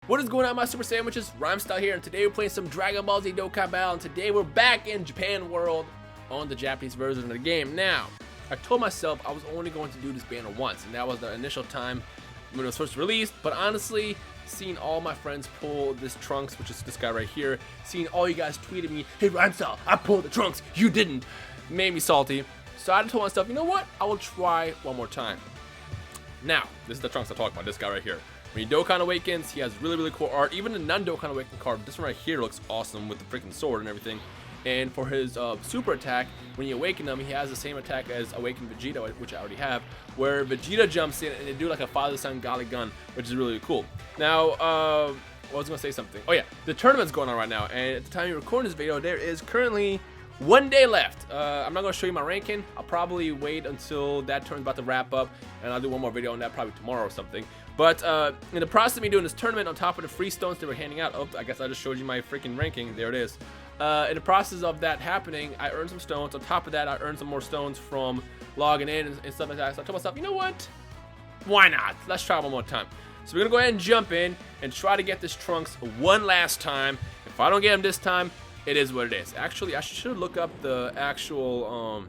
What is going on, my Super Sandwiches? Rhymestyle here, and today we're playing some Dragon Ball Z Dokkan Battle, and today we're back in Japan World on the Japanese version of the game. Now, I told myself I was only going to do this banner once, and that was the initial time when it was first released, but honestly, seeing all my friends pull this Trunks, which is this guy right here, seeing all you guys tweeted me, "Hey Rhymestyle, I pulled the Trunks, you didn't," made me salty. So I told myself, you know what, I will try one more time. Now, this is the Trunks I'm talking about, this guy right here. When he Dokkan Awakens, he has really cool art. Even the non-Dokkan Awaken card, this one right here looks awesome with the freaking sword and everything. And for his super attack, when you awaken him, he has the same attack as Awakened Vegeta, which I already have, where Vegeta jumps in and they do like a father-son Galick gun, which is really cool. Now, I was going to say something. Oh yeah, the tournament's going on right now, and at the time you record this video, there is currently 1 day left. I'm not going to show you my ranking. I'll probably wait until that tournament's about to wrap up, and I'll do one more video on that probably tomorrow or something. But in the process of me doing this tournament, on top of the free stones they were handing out, oh, I guess I just showed you my freaking ranking. There it is. In the process of that happening, I earned some stones. On top of that, I earned some more stones from logging in and stuff like that. So I told myself, you know what? Why not? Let's try one more time. So we're going to go ahead and jump in and try to get this Trunks one last time. If I don't get him this time, it is what it is. Actually, I should look up the actual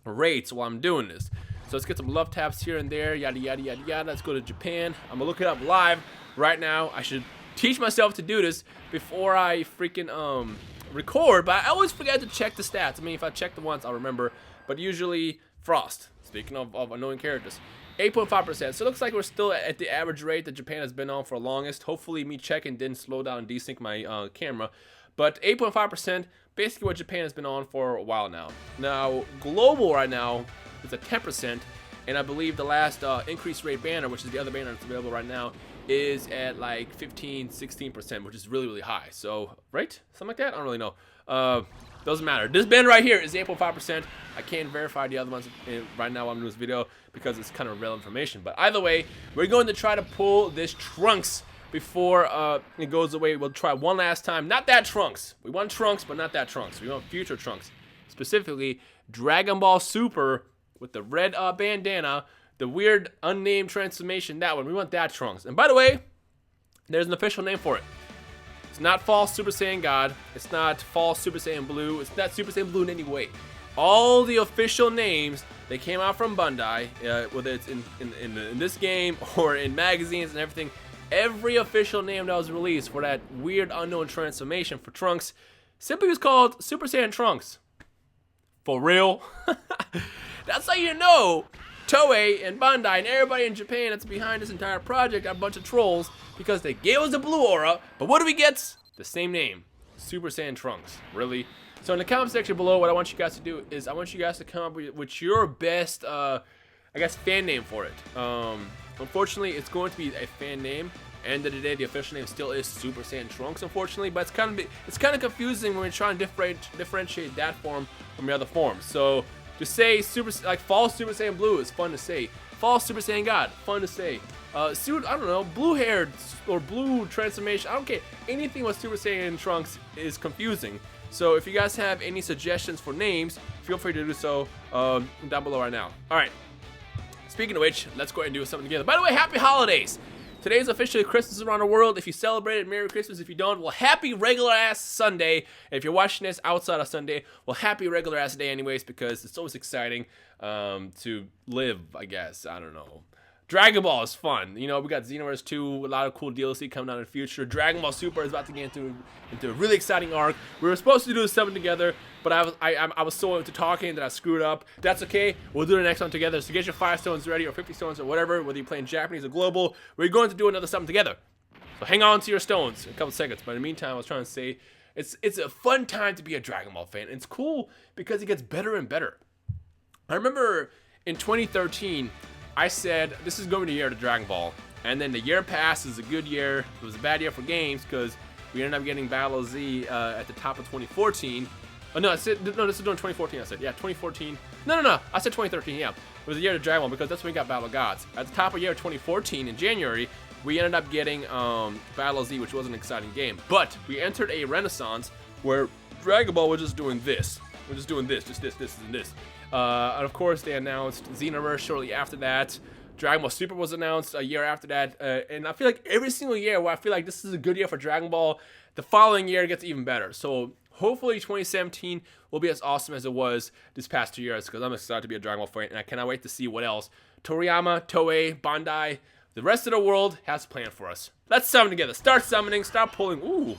rates while I'm doing this. So let's get some love taps here and there, yada yada yada yada. Let's go to Japan. I'm gonna look it up live right now. I should teach myself to do this before I freaking record, but I always forget to check the stats. I mean, if I check them once, I'll remember. But usually, Frost. Speaking of annoying characters, 8.5%. So it looks like we're still at the average rate that Japan has been on for the longest. Hopefully, me checking didn't slow down and desync my camera. But 8.5%, basically what Japan has been on for a while now. Now, global right now is at 10%, and I believe the last increase rate banner, which is the other banner that's available right now, is at like 15, 16%, which is really high. So, right? Something like that? I don't really know. Doesn't matter. This banner right here is 8.5%. I can't verify the other ones right now while I'm doing this video because it's kind of relevant information. But either way, we're going to try to pull this Trunks before it goes away. We'll try one last time. Not that Trunks. We want Trunks, but not that Trunks. We want future Trunks. Specifically, Dragon Ball Super with the red bandana, the weird unnamed transformation, that one. We want that Trunks. And by the way, there's an official name for it. It's not False Super Saiyan God. It's not False Super Saiyan Blue. It's not Super Saiyan Blue in any way. All the official names that came out from Bandai, whether it's in this game or in magazines and everything, every official name that was released for that weird unknown transformation for Trunks simply was called Super Saiyan Trunks. For real? That's how you know Toei and Bandai and everybody in Japan that's behind this entire project are a bunch of trolls, because they gave us a blue aura, but what do we get? The same name, Super Saiyan Trunks. Really? So in the comment section below, what I want you guys to do is I want you guys to come up with your best, I guess, fan name for it. Unfortunately, it's going to be a fan name. End of the day, the official name still is Super Saiyan Trunks, unfortunately, but it's kind of confusing when we're trying to differentiate that form from the other forms. So to say False Super Saiyan Blue is fun to say. False Super Saiyan God, fun to say. I don't know, blue-haired or blue transformation, I don't care. Anything with Super Saiyan Trunks is confusing. So if you guys have any suggestions for names, feel free to do so down below right now. All right. Speaking of which, let's go ahead and do something together. By the way, happy holidays! Today is officially Christmas around the world. If you celebrate it, Merry Christmas. If you don't, well, happy regular-ass Sunday. And if you're watching this outside of Sunday, well, happy regular-ass day anyways, because it's always exciting to live, I guess. I don't know. Dragon Ball is fun. You know, we got Xenoverse 2, a lot of cool DLC coming out in the future. Dragon Ball Super is about to get into a really exciting arc. We were supposed to do something together, but I was so into talking that I screwed up. That's okay. We'll do the next one together. So get your 5 stones ready, or 50 stones, or whatever, whether you're playing Japanese or global. We're going to do another something together. So hang on to your stones in a couple seconds. But in the meantime, I was trying to say, it's a fun time to be a Dragon Ball fan. It's cool because it gets better and better. I remember in 2013, I said, this is going to be the year to Dragon Ball. And then the year passed. It was a good year. It was a bad year for games because we ended up getting Battle Z at the top of 2014. Oh, no, this is during 2014, I said. Yeah, 2014. No. I said 2013, yeah. It was the year to Dragon Ball because that's when we got Battle of Gods. At the top of year 2014, in January, we ended up getting Battle Z, which was an exciting game. But we entered a renaissance where Dragon Ball was just doing this. We're just doing this, and this. And of course, they announced Xenoverse shortly after that. Dragon Ball Super was announced a year after that, and I feel like every single year where I feel like this is a good year for Dragon Ball, the following year it gets even better. So hopefully 2017 will be as awesome as it was this past 2 years, because I'm excited to be a Dragon Ball fan, and I cannot wait to see what else Toriyama, Toei, Bandai, the rest of the world has planned for us. Let's summon together. Start summoning. Start pulling. Ooh.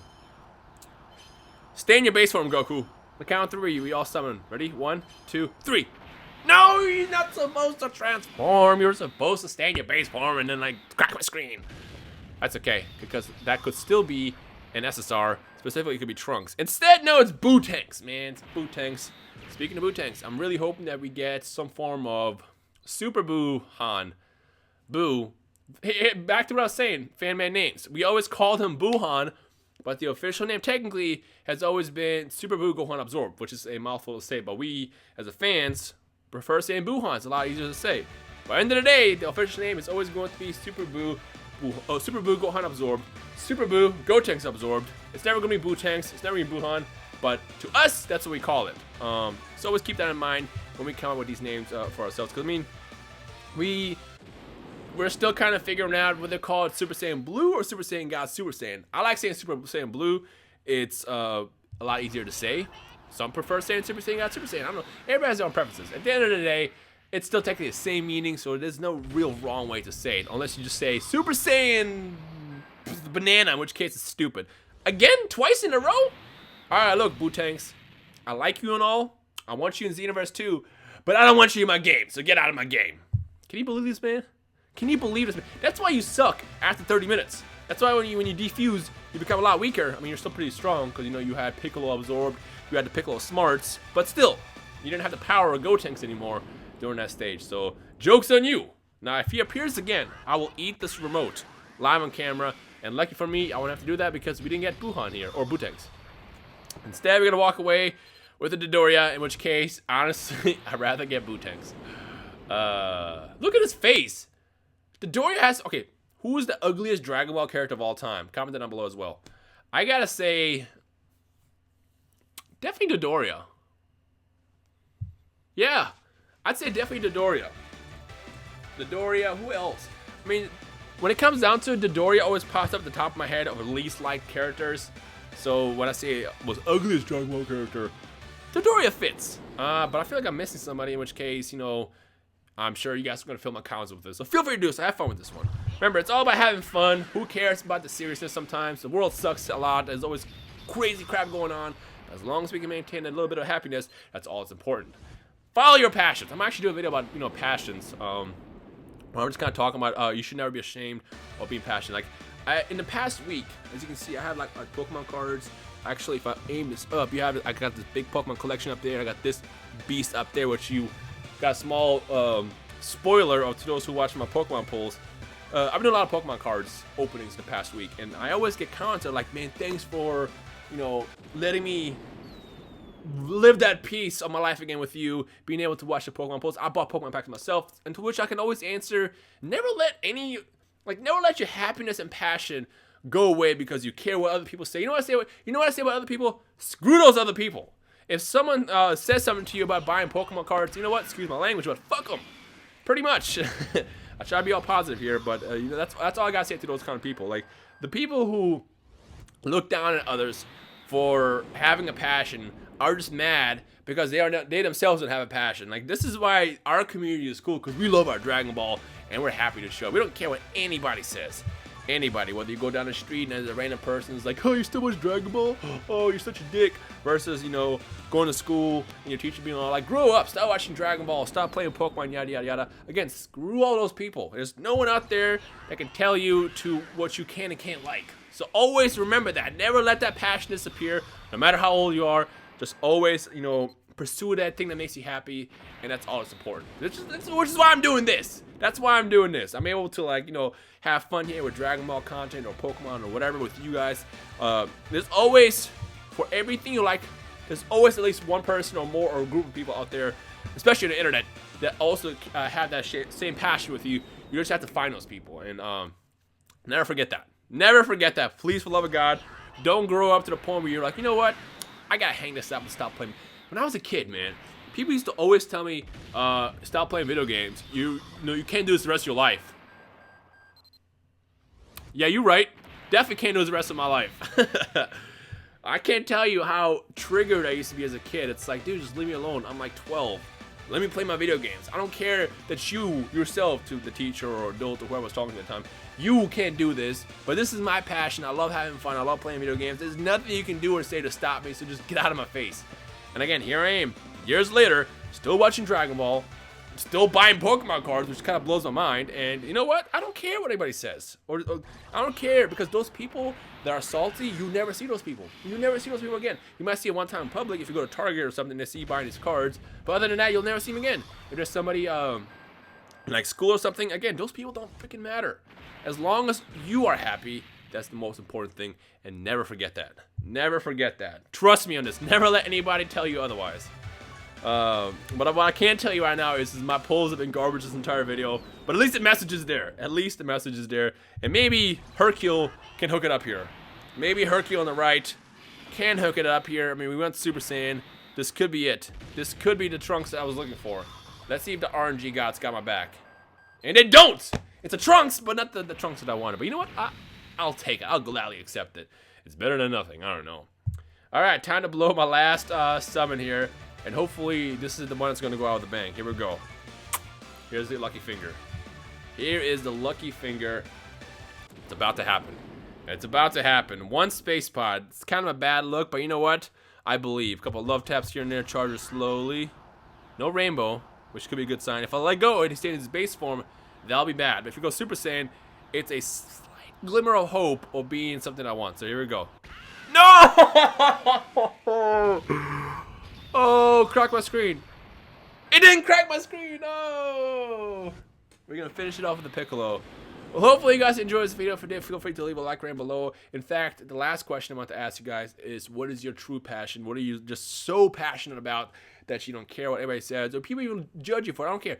Stay in your base form, Goku. The count of 3. We all summon. Ready? 1, 2, 3. No, you're not supposed to transform. You're supposed to stay in your base form and then, like, crack my screen. That's okay, because that could still be an SSR. Specifically, it could be Trunks. Instead, no, it's Boo-Tanks, man. It's Boo-Tanks. Speaking of Boo-Tanks, I'm really hoping that we get some form of Super Boo-Han. Boo. Hey, back to what I was saying, fan man names. We always called him Boo-Han, but the official name technically has always been Super Boo Gohan Absorb, which is a mouthful to say, but we, as a fans, prefer saying Boo-Han. It's a lot easier to say. By the end of the day, the official name is always going to be Super Boo Gohan Absorbed, Super Boo Gotenks Absorbed. It's never going to be Boo-Tanks, it's never going to be Boo-Han, but to us, that's what we call it. So always keep that in mind when we come up with these names for ourselves, because, I mean, we're still kind of figuring out whether they're called Super Saiyan Blue or Super Saiyan God Super Saiyan. I like saying Super Saiyan Blue. It's a lot easier to say. Some prefer saying Super Saiyan God Super Saiyan. I don't know. Everybody has their own preferences. At the end of the day, it's still technically the same meaning, so there's no real wrong way to say it, unless you just say Super Saiyan Banana, in which case it's stupid. Again, twice in a row? Alright, look, Boo-Tanks. I like you and all. I want you in Xenoverse 2, but I don't want you in my game, so get out of my game. Can you believe this, man? Can you believe this? That's why you suck after 30 minutes. That's why when you defuse, you become a lot weaker. I mean, you're still pretty strong because, you know, you had Piccolo absorbed, you had the Piccolo smarts, but still, you didn't have the power of Gotenks anymore during that stage. So, joke's on you. Now, if he appears again, I will eat this remote live on camera. And lucky for me, I won't have to do that because we didn't get Boo-Han here, or Boo-Tanks. Instead, we're going to walk away with a Dodoria, in which case, honestly, I'd rather get Boo-Tanks. Look at his face. Dodoria has... Okay, who is the ugliest Dragon Ball character of all time? Comment that down below as well. I gotta say... Definitely Dodoria. Yeah, I'd say definitely Dodoria. Dodoria, who else? I mean, when it comes down to it, Dodoria always pops up at the top of my head of least liked characters. So when I say was ugliest Dragon Ball character, Dodoria fits. But I feel like I'm missing somebody, in which case, you know... I'm sure you guys are going to fill my comments with this. So feel free to do this. Have fun with this one. Remember, it's all about having fun. Who cares about the seriousness sometimes? The world sucks a lot. There's always crazy crap going on. As long as we can maintain a little bit of happiness, that's all that's important. Follow your passions. I'm actually doing a video about, you know, passions. I'm just kind of talking about you should never be ashamed of being passionate. Like, in the past week, as you can see, I have like Pokemon cards. Actually, if I aim this up, you have I got this big Pokemon collection up there. I got this beast up there, which you... Got a small spoiler to those who watch my Pokemon polls. I've been doing a lot of Pokemon cards openings the past week, and I always get comments like, man, thanks for, you know, letting me live that piece of my life again with you, being able to watch the Pokemon polls. I bought Pokemon packs myself, and to which I can always answer, never let your happiness and passion go away because you care what other people say. You know what I say about other people? Screw those other people. If someone says something to you about buying Pokemon cards, you know what? Excuse my language, but fuck them. Pretty much. I try to be all positive here, but you know, that's all I gotta say to those kind of people. Like, the people who look down at others for having a passion are just mad because they themselves don't have a passion. Like, this is why our community is cool, because we love our Dragon Ball and we're happy to show. We don't care what anybody says. Anybody, whether you go down the street and there's a random person who's like, oh, you still watch Dragon Ball? Oh, you're such a dick. Versus, you know, going to school and your teacher being all like, grow up, stop watching Dragon Ball, stop playing Pokemon, yada, yada, yada. Again, screw all those people. There's no one out there that can tell you to what you can and can't like. So always remember that. Never let that passion disappear, no matter how old you are. Just always, you know, pursue that thing that makes you happy, and that's all that's important. Which is why I'm doing this. That's why I'm doing this. I'm able to, like, you know, have fun here with Dragon Ball content or Pokemon or whatever with you guys. There's always, for everything you like, there's always at least one person or more or a group of people out there, especially on the internet, that also have that same passion with you. You just have to find those people, and never forget that. Never forget that. Please, for the love of God, don't grow up to the point where you're like, you know what? I gotta hang this up and stop playing. When I was a kid, man, People used to always tell me, stop playing video games. You can't do this the rest of your life. Yeah, you're right. Definitely can't do this the rest of my life. I can't tell you how triggered I used to be as a kid. It's like, dude, just leave me alone. I'm like 12. Let me play my video games. I don't care that you, yourself, to the teacher or adult or whoever was talking at the time, you can't do this, but this is my passion. I love having fun. I love playing video games. There's nothing you can do or say to stop me, so just get out of my face. And again, here I am, years later, still watching Dragon Ball, still buying Pokemon cards, which kind of blows my mind. And you know what? I don't care what anybody says. Or I don't care, because those people that are salty, you never see those people. You never see those people again. You might see it one time in public if you go to Target or something and they see you buying these cards. But other than that, you'll never see them again. If there's somebody like school or something, again, those people don't freaking matter. As long as you are happy, that's the most important thing. And never forget that. Never forget that. Trust me on this. Never let anybody tell you otherwise. But what I can tell you right now is my polls have been garbage this entire video. But at least the message is there. At least the message is there. And maybe Hercule can hook it up here. Maybe Hercule on the right can hook it up here. I mean, we went Super Saiyan. This could be it. This could be the Trunks that I was looking for. Let's see if the RNG gods got my back. And they don't! It's a Trunks, but not the Trunks that I wanted. But you know what? I'll take it. I'll gladly accept it. It's better than nothing. I don't know. Alright, time to blow my last summon here. And hopefully this is the one that's going to go out of the bank. Here we go. Here's the lucky finger. Here is the lucky finger. It's about to happen. It's about to happen. One space pod. It's kind of a bad look, but you know what? I believe. A couple of love taps here and there. Charges slowly. No rainbow, which could be a good sign. If I let go and he stays in his base form, that'll be bad. But if you go Super Saiyan, it's a slight glimmer of hope of being something I want. So here we go. No! Oh, crack my screen. It didn't crack my screen. No! We're going to finish it off with the Piccolo. Well, hopefully you guys enjoyed this video. If you did, feel free to leave a like right below. In fact, the last question I want to ask you guys is, what is your true passion? What are you just so passionate about that you don't care what anybody says, or people even judge you for it? I don't care.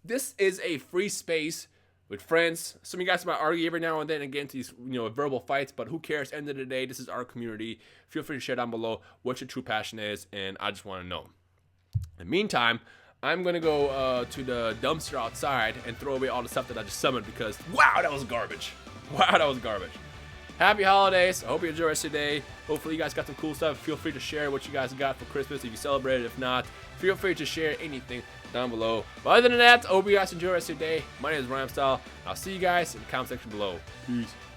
This is a free space with friends. Some of you guys might argue every now and then and get into these, verbal fights, but who cares? End of the day, this is our community. Feel free to share down below what your true passion is, and I just want to know. In the meantime, I'm going to go to the dumpster outside and throw away all the stuff that I just summoned because, wow, that was garbage. Wow, that was garbage. Happy holidays. I hope you enjoy the rest of your day. Hopefully you guys got some cool stuff. Feel free to share what you guys got for Christmas if you celebrate it. If not, feel free to share anything down below. But other than that, I hope you guys enjoy the rest of your day. My name is Rhymestyle. I'll see you guys in the comment section below. Peace.